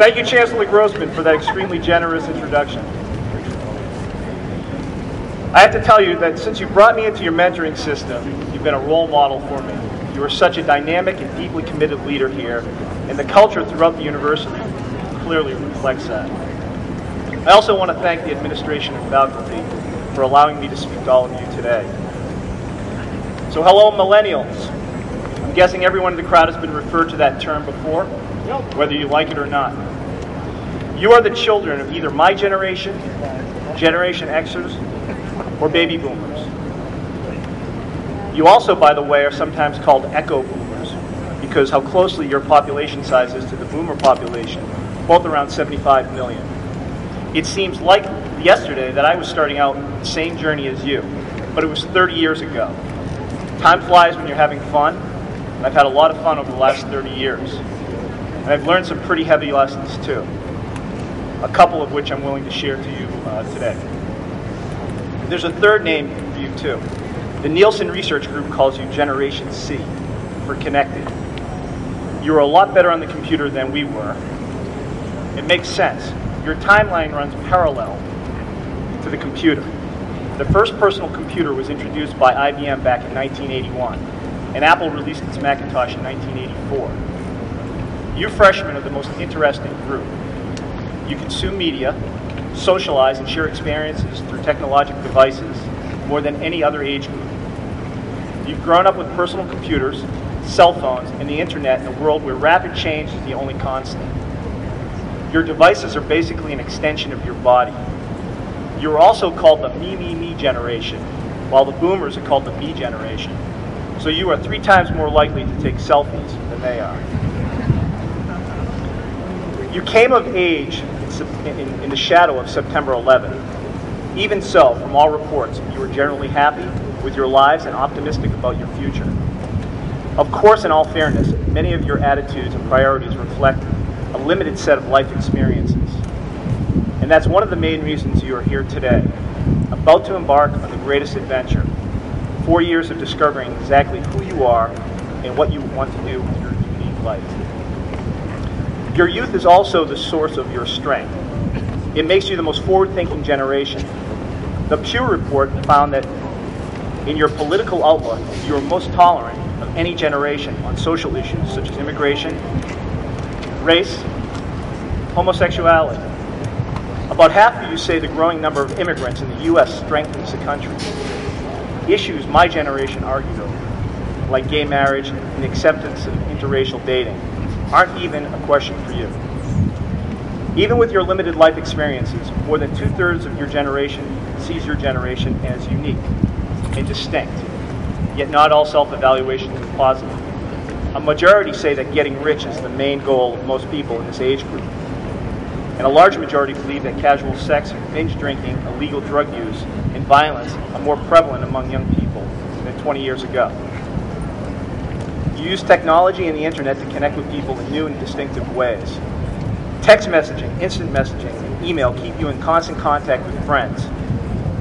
Thank you, Chancellor Grossman, for that extremely generous introduction. I have to tell you that since you brought me into your mentoring system, you've been a role model for me. You are such a dynamic and deeply committed leader here, and the culture throughout the university clearly reflects that. I also want to thank the administration and faculty for allowing me to speak to all of you today. So hello, millennials. I'm guessing everyone in the crowd has been referred to that term before, whether you like it or not. You are the children of either my generation, Generation Xers, or baby boomers. You also, by the way, are sometimes called echo boomers because how closely your population size is to the boomer population, both around 75 million. It seems like yesterday that I was starting out the same journey as you, but it was 30 years ago. Time flies when you're having fun, and I've had a lot of fun over the last 30 years. And I've learned some pretty heavy lessons too, a couple of which I'm willing to share to you today. There's a third name for you too. The Nielsen Research Group calls you Generation C, for connected. You were a lot better on the computer than we were. It makes sense. Your timeline runs parallel to the computer. The first personal computer was introduced by IBM back in 1981, and Apple released its Macintosh in 1984. You freshmen are the most interesting group. You consume media, socialize, and share experiences through technological devices more than any other age group. You've grown up with personal computers, cell phones, and the internet in a world where rapid change is the only constant. Your devices are basically an extension of your body. You're also called the me generation, while the boomers are called the me generation. So you are 3 times more likely to take selfies than they are. You came of age in the shadow of September 11th. Even so, from all reports, you were generally happy with your lives and optimistic about your future. Of course, in all fairness, many of your attitudes and priorities reflect a limited set of life experiences. And that's one of the main reasons you are here today, about to embark on the greatest adventure, 4 years of discovering exactly who you are and what you want to do with your unique life. Your youth is also the source of your strength. It makes you the most forward-thinking generation. The Pew Report found that in your political outlook, you are most tolerant of any generation on social issues such as immigration, race, homosexuality. About half of you say the growing number of immigrants in the U.S. strengthens the country. Issues my generation argued over, like gay marriage and the acceptance of interracial dating, aren't even a question for you. Even with your limited life experiences, more than 2/3 of your generation sees your generation as unique and distinct, yet not all self-evaluations are positive. A majority say that getting rich is the main goal of most people in this age group. And a large majority believe that casual sex, binge drinking, illegal drug use, and violence are more prevalent among young people than 20 years ago. You use technology and the internet to connect with people in new and distinctive ways. Text messaging, instant messaging, and email keep you in constant contact with friends.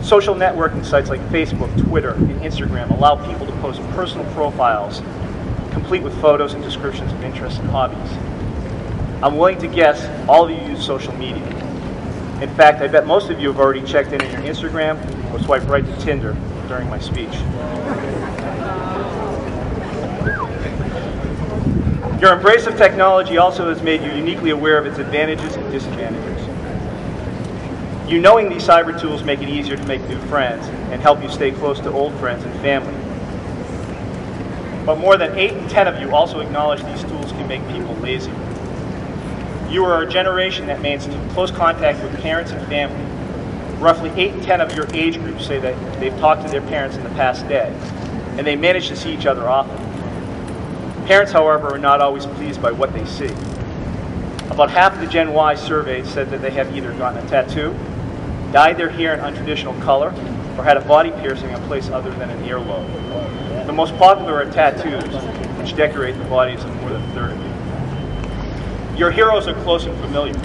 Social networking sites like Facebook, Twitter, and Instagram allow people to post personal profiles, complete with photos and descriptions of interests and hobbies. I'm willing to guess all of you use social media. In fact, I bet most of you have already checked in on your Instagram or swiped right to Tinder during my speech. Your embrace of technology also has made you uniquely aware of its advantages and disadvantages. You knowing these cyber tools make it easier to make new friends and help you stay close to old friends and family. But more than 8 in 10 of you also acknowledge these tools can make people lazy. You are a generation that maintains close contact with parents and family. Roughly 8 in 10 of your age group say that they've talked to their parents in the past day, and they manage to see each other often. Parents, however, are not always pleased by what they see. About half of the Gen Y surveyed said that they have either gotten a tattoo, dyed their hair an untraditional color, or had a body piercing in a place other than an earlobe. The most popular are tattoos, which decorate the bodies of more than a third of you. Your heroes are close and familiar.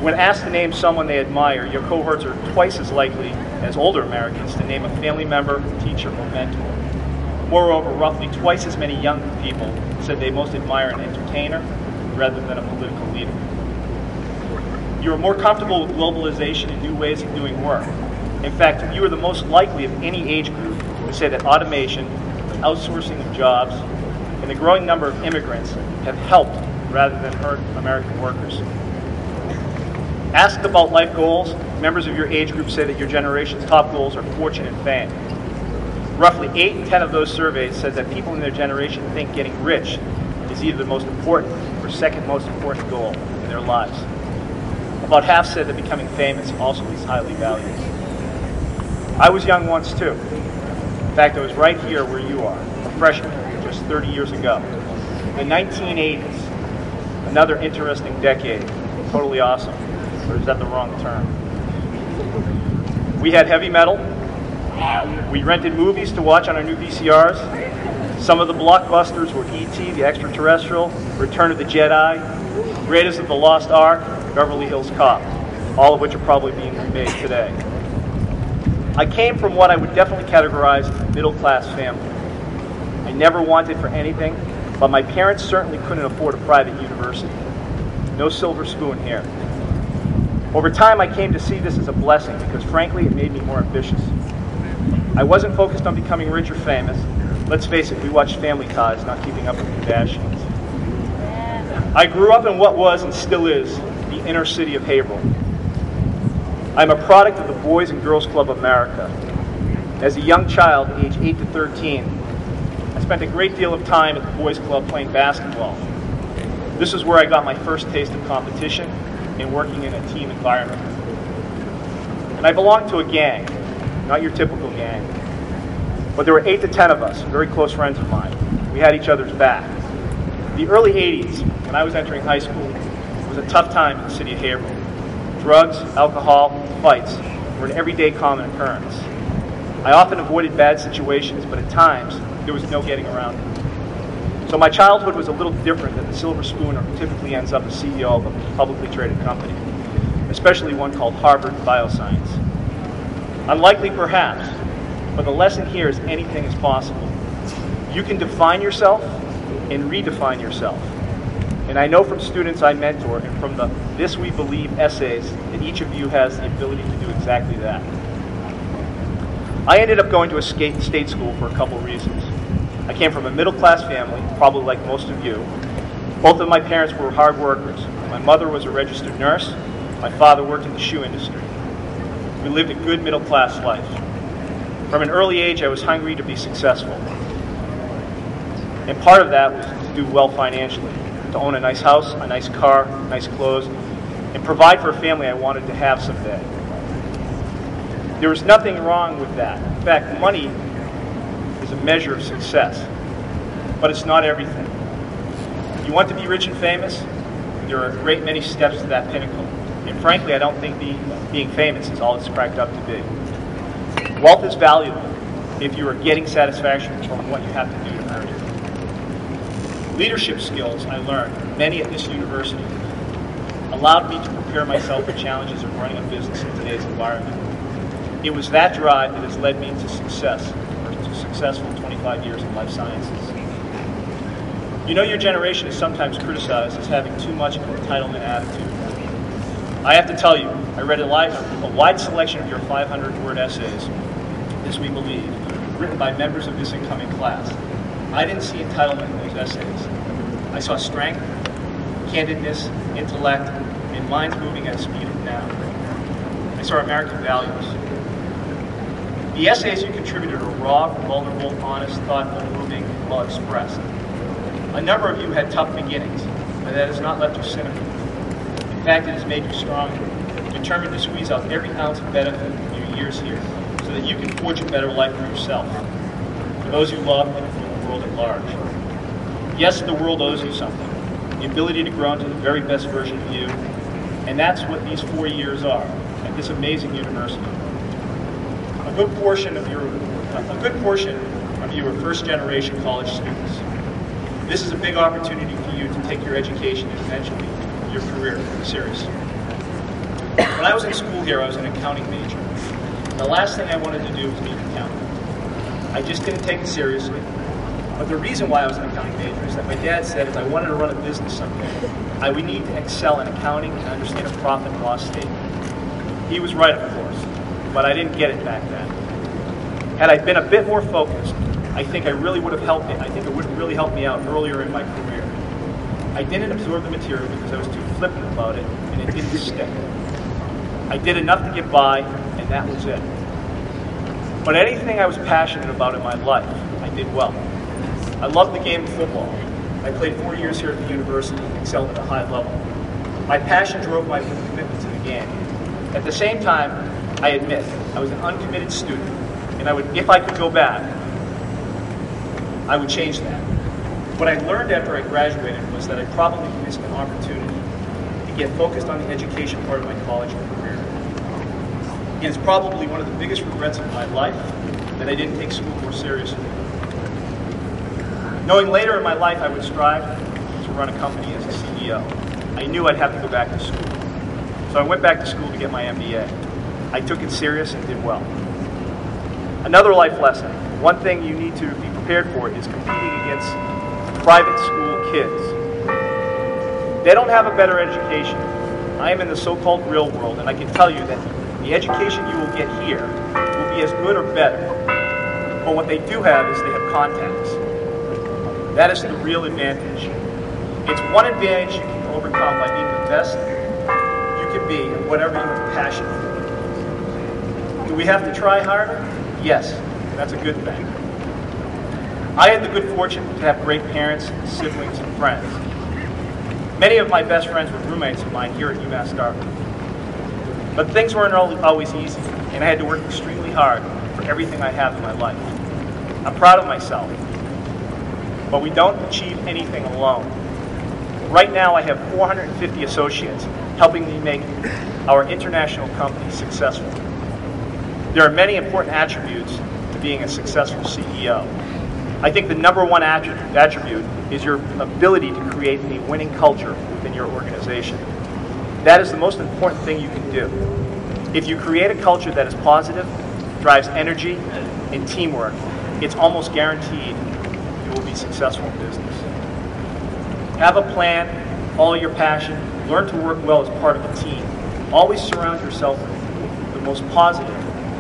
When asked to name someone they admire, your cohorts are twice as likely as older Americans to name a family member, teacher, or mentor. Moreover, roughly twice as many young people said they most admire an entertainer rather than a political leader. You are more comfortable with globalization and new ways of doing work. In fact, you are the most likely of any age group to say that automation, outsourcing of jobs, and the growing number of immigrants have helped rather than hurt American workers. Asked about life goals, members of your age group say that your generation's top goals are fortune and fame. Roughly 8 in 10 of those surveys said that people in their generation think getting rich is either the most important or second most important goal in their lives. About half said that becoming famous also is highly valued. I was young once too. In fact, I was right here where you are, a freshman just 30 years ago. The 1980s, another interesting decade, totally awesome. Or is that the wrong term? We had heavy metal. We rented movies to watch on our new VCRs. Some of the blockbusters were E.T., the Extraterrestrial, Return of the Jedi, Raiders of the Lost Ark, Beverly Hills Cop, all of which are probably being remade today. I came from what I would definitely categorize as a middle-class family. I never wanted for anything, but my parents certainly couldn't afford a private university. No silver spoon here. Over time, I came to see this as a blessing because, frankly, it made me more ambitious. I wasn't focused on becoming rich or famous. Let's face it, we watched Family Ties, not Keeping Up with the Kardashians. I grew up in what was and still is the inner city of Haverhill. I'm a product of the Boys and Girls Club of America. As a young child, age 8 to 13, I spent a great deal of time at the Boys Club playing basketball. This is where I got my first taste of competition and working in a team environment. And I belonged to a gang, not your typical gang. But there were 8 to 10 of us, very close friends of mine. We had each other's back. The early 80s, when I was entering high school, was a tough time in the city of Haverhill. Drugs, alcohol, fights were an everyday common occurrence. I often avoided bad situations, but at times, there was no getting around it. So my childhood was a little different than the silver spooner who typically ends up as CEO of a publicly traded company, especially one called Harvard Bioscience. Unlikely perhaps, but the lesson here is anything is possible. You can define yourself and redefine yourself. And I know from students I mentor and from the This We Believe essays that each of you has the ability to do exactly that. I ended up going to a state school for a couple reasons. I came from a middle-class family, probably like most of you. Both of my parents were hard workers. My mother was a registered nurse. My father worked in the shoe industry. We lived a good middle-class life. From an early age, I was hungry to be successful. And part of that was to do well financially, to own a nice house, a nice car, nice clothes, and provide for a family I wanted to have someday. There was nothing wrong with that. In fact, money is a measure of success, but it's not everything. You want to be rich and famous? There are a great many steps to that pinnacle. And frankly, I don't think being famous is all it's cracked up to be. Wealth is valuable if you are getting satisfaction from what you have to do to earn it. Leadership skills I learned, many at this university, allowed me to prepare myself for challenges of running a business in today's environment. It was that drive that has led me to success, or to successful 25 years in life sciences. You know, your generation is sometimes criticized as having too much of an entitlement attitude. I have to tell you, I read a wide selection of your 500-word essays, This We Believe, written by members of this incoming class. I didn't see entitlement in those essays. I saw strength, candidness, intellect, and minds moving at the speed of now. I saw American values. The essays you contributed are raw, vulnerable, honest, thoughtful, moving, well expressed. A number of you had tough beginnings, but that has not left you cynical. In fact, it has made you stronger, determined to squeeze out every ounce of benefit from your years here so that you can forge a better life for yourself, for those you love, and for the world at large. Yes, the world owes you something, the ability to grow into the very best version of you, and that's what these 4 years are at this amazing university. A good portion of you are first-generation college students. This is a big opportunity for you to take your education and eventually your career serious. When I was in school here, I was an accounting major. The last thing I wanted to do was be an accountant. I just didn't take it seriously. But the reason why I was an accounting major is that my dad said if I wanted to run a business someday, I would need to excel in accounting and understand a profit and loss statement. He was right, of course, but I didn't get it back then. Had I been a bit more focused, I think I really would have helped me. I think it would have really helped me out earlier in my career. I didn't absorb the material because I was too flippant about it, and it didn't stick. I did enough to get by, and that was it. But anything I was passionate about in my life, I did well. I loved the game of football. I played 4 years here at the university and excelled at a high level. My passion drove my commitment to the game. At the same time, I admit, I was an uncommitted student, and if I could go back, I would change that. What I learned after I graduated was that I probably missed an opportunity to get focused on the education part of my college career. And it's probably one of the biggest regrets of my life that I didn't take school more seriously. Knowing later in my life I would strive to run a company as a CEO, I knew I'd have to go back to school. So I went back to school to get my MBA. I took it serious and did well. Another life lesson, one thing you need to be prepared for is competing against private school kids. They don't have a better education. I am in the so-called real world, and I can tell you that the education you will get here will be as good or better. But what they do have is they have contacts. That is the real advantage. It's one advantage you can overcome by being the best you can be in whatever you have passion for. Do we have to try harder? Yes, that's a good thing. I had the good fortune to have great parents, siblings, and friends. Many of my best friends were roommates of mine here at UMass Dartmouth. But things weren't always easy, and I had to work extremely hard for everything I have in my life. I'm proud of myself, but we don't achieve anything alone. Right now I have 450 associates helping me make our international company successful. There are many important attributes to being a successful CEO. I think the number one attribute is your ability to create a winning culture within your organization. That is the most important thing you can do. If you create a culture that is positive, drives energy, and teamwork, it's almost guaranteed you will be successful in business. Have a plan, follow your passion, learn to work well as part of a team. Always surround yourself with the most positive,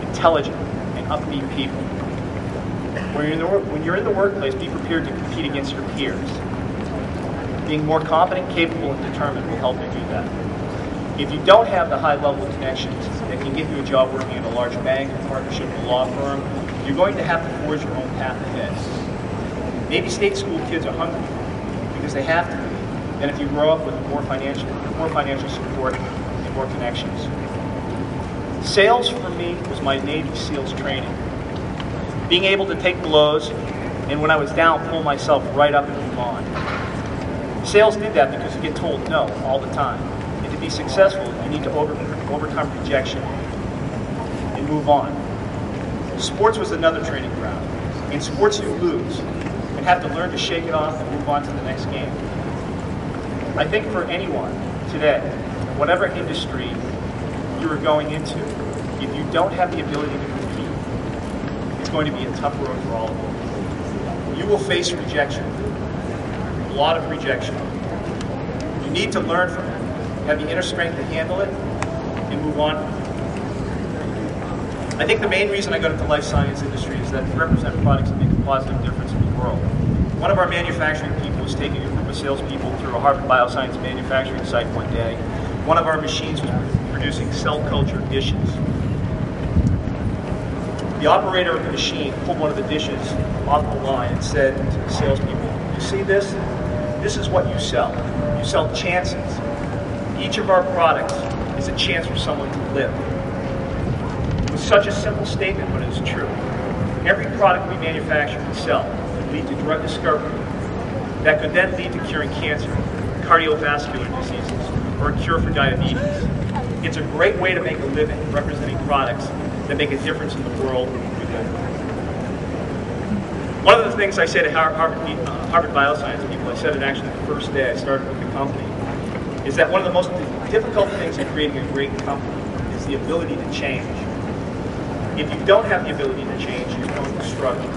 intelligent, and upbeat people. When you're in the workplace, be prepared to compete against your peers. Being more confident, capable, and determined will help you do that. If you don't have the high-level connections that can get you a job working at a large bank, a partnership, a law firm, you're going to have to forge your own path ahead. Maybe state school kids are hungry because they have to be, than if you grow up with more financial support and more connections. Sales for me was my Navy SEALs training. Being able to take blows, and when I was down, pull myself right up and move on. Sales did that because you get told no all the time. And to be successful, you need to overcome rejection and move on. Sports was another training ground. In sports, you lose and have to learn to shake it off and move on to the next game. I think for anyone today, whatever industry you are going into, if you don't have the ability to compete, it's going to be a tough road for all of you. You will face rejection, a lot of rejection. You need to learn from it, have the inner strength to handle it, and move on. I think the main reason I got into the life science industry is that we represent products that make a positive difference in the world. One of our manufacturing people was taking a group of salespeople through a Harvard Bioscience manufacturing site one day. One of our machines was producing cell culture dishes. The operator of the machine pulled one of the dishes off the line and said to the salespeople, "You see this? This is what you sell. You sell chances. Each of our products is a chance for someone to live." It was such a simple statement, but it is true. Every product we manufacture and sell could lead to drug discovery that could then lead to curing cancer, cardiovascular diseases, or a cure for diabetes. It's a great way to make a living representing products that make a difference in the world we live in. One of the things I say to Harvard Bioscience people, I said it actually the first day I started with the company, is that one of the most difficult things in creating a great company is the ability to change. If you don't have the ability to change, you're going to struggle.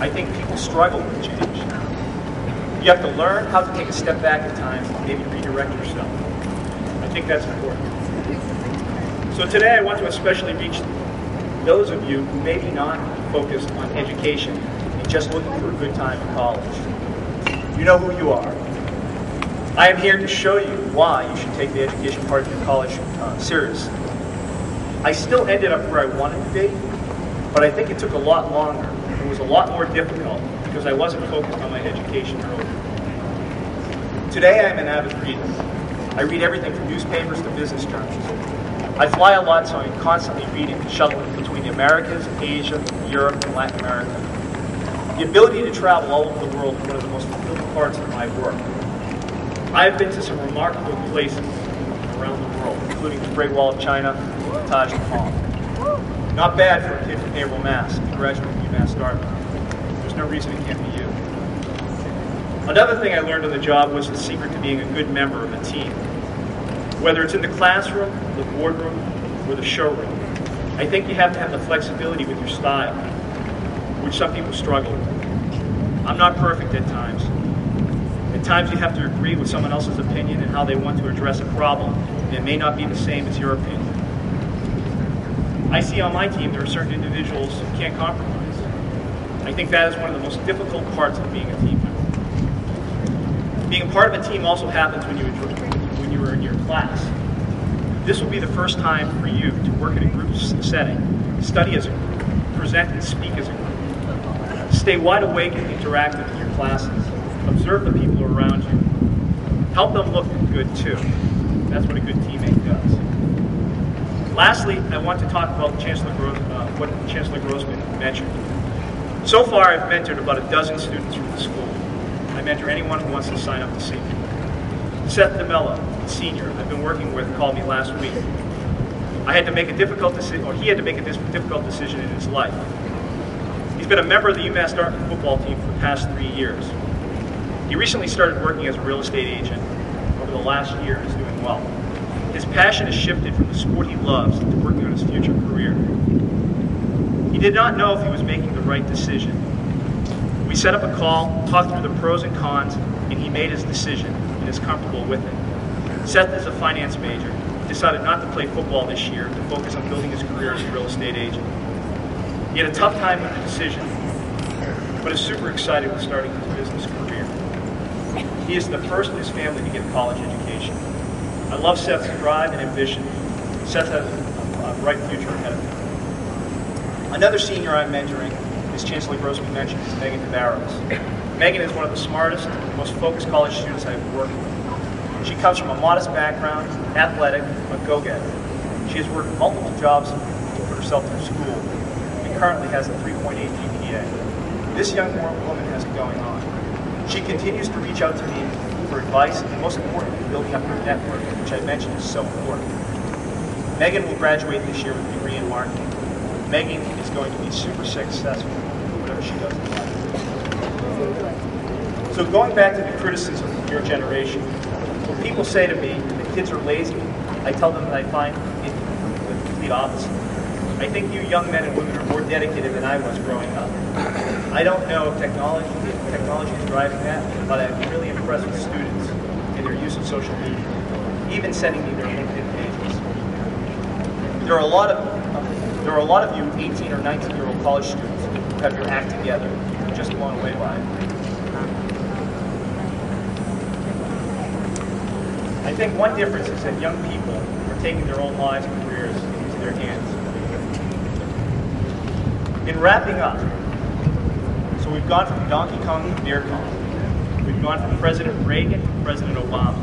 I think people struggle with change. You have to learn how to take a step back at times and maybe redirect yourself. I think that's important. So today I want to especially reach those of you who may be not focused on education and just looking for a good time in college. You know who you are. I am here to show you why you should take the education part of your college seriously. I still ended up where I wanted to be, but I think it took a lot longer. It was a lot more difficult because I wasn't focused on my education earlier. Today I am an avid reader. I read everything from newspapers to business journals. I fly a lot, so I'm constantly reading and shuttling between the Americas, Asia, Europe, and Latin America. The ability to travel all over the world is one of the most fulfilling parts of my work. I have been to some remarkable places around the world, including the Great Wall of China, and Taj Mahal. Not bad for a kid from Haverhill, Mass. If you graduate from UMass Dartmouth. There's no reason it can't be you. Another thing I learned on the job was the secret to being a good member of a team. Whether it's in the classroom, the boardroom, or the showroom, I think you have to have the flexibility with your style, which some people struggle with. I'm not perfect at times. At times you have to agree with someone else's opinion and how they want to address a problem, and it may not be the same as your opinion. I see on my team there are certain individuals who can't compromise. I think that is one of the most difficult parts of being a team member. Being part of a team also happens when you are in your class. This will be the first time for you to work in a group setting, study as a group, present and speak as a group. Stay wide awake and interactive in your classes. Observe the people around you. Help them look good too. That's what a good teammate does. Lastly, I want to talk about what Chancellor Grossman mentioned. So far, I've mentored about a dozen students from the school. I mentor anyone who wants to sign up to see me. Sept, the senior I've been working with, called me last week. He had to make a difficult decision in his life. He's been a member of the UMass Dartmouth football team for the past 3 years. He recently started working as a real estate agent. Over the last year, he's doing well. His passion has shifted from the sport he loves to working on his future career. He did not know if he was making the right decision. We set up a call, talked through the pros and cons, and he made his decision and is comfortable with it. Seth is a finance major. He decided not to play football this year to focus on building his career as a real estate agent. He had a tough time with the decision, but is super excited with starting his business career. He is the first in his family to get a college education. I love Seth's drive and ambition. Seth has a bright future ahead of him. Another senior I'm mentoring, as Chancellor Grossman mentioned, is Megan DeBarros. Megan is one of the smartest, most focused college students I've worked with. She comes from a modest background, athletic, but go-getter. She has worked multiple jobs to put herself through school and currently has a 3.8 GPA. This young woman has it going on. She continues to reach out to me for advice and, most importantly, building up her network, which I mentioned is so important. Megan will graduate this year with a degree in marketing. Megan is going to be super successful whatever she does in life. So going back to the criticism of your generation, when people say to me that kids are lazy, I tell them that I find it the complete opposite. I think you young men and women are more dedicated than I was growing up. I don't know if technology is driving that, but I'm really impressed with students and their use of social media, even sending me their LinkedIn pages. There are a lot of you 18 or 19-year-old college students who have your act together. I'm just blown away by it. I think one difference is that young people are taking their own lives and careers into their hands. In wrapping up, so we've gone from Donkey Kong to Beer Kong. We've gone from President Reagan to President Obama.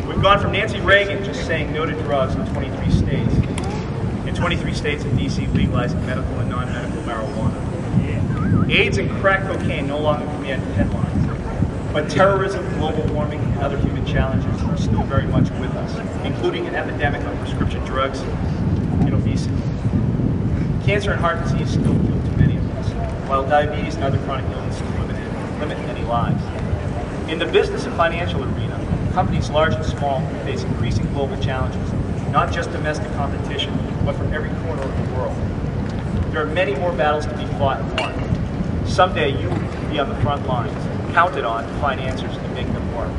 We've gone from Nancy Reagan just saying no to drugs in 23 states. In 23 states in D.C. legalizing medical and non-medical marijuana. AIDS and crack cocaine no longer command headlines. But terrorism, global warming, and other human challenges are still very much with us, including an epidemic of prescription drugs and obesity. Cancer and heart disease still kill too many of us, while diabetes and other chronic illnesses limit many lives. In the business and financial arena, companies large and small face increasing global challenges, not just domestic competition, but from every corner of the world. There are many more battles to be fought and won. someday you will be on the front lines, counted on to find answers to make them work.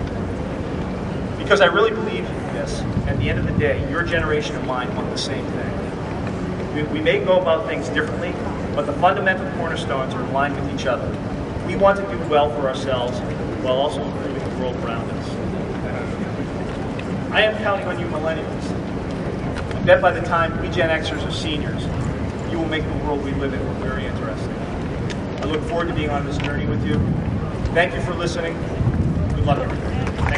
Because I really believe this, at the end of the day, your generation and mine want the same thing. We may go about things differently, but the fundamental cornerstones are in line with each other. We want to do well for ourselves while also improving the world around us. I am counting on you millennials. I bet by the time we Gen Xers are seniors, you will make the world we live in very interesting. I look forward to being on this journey with you. Thank you for listening. Good luck, everybody.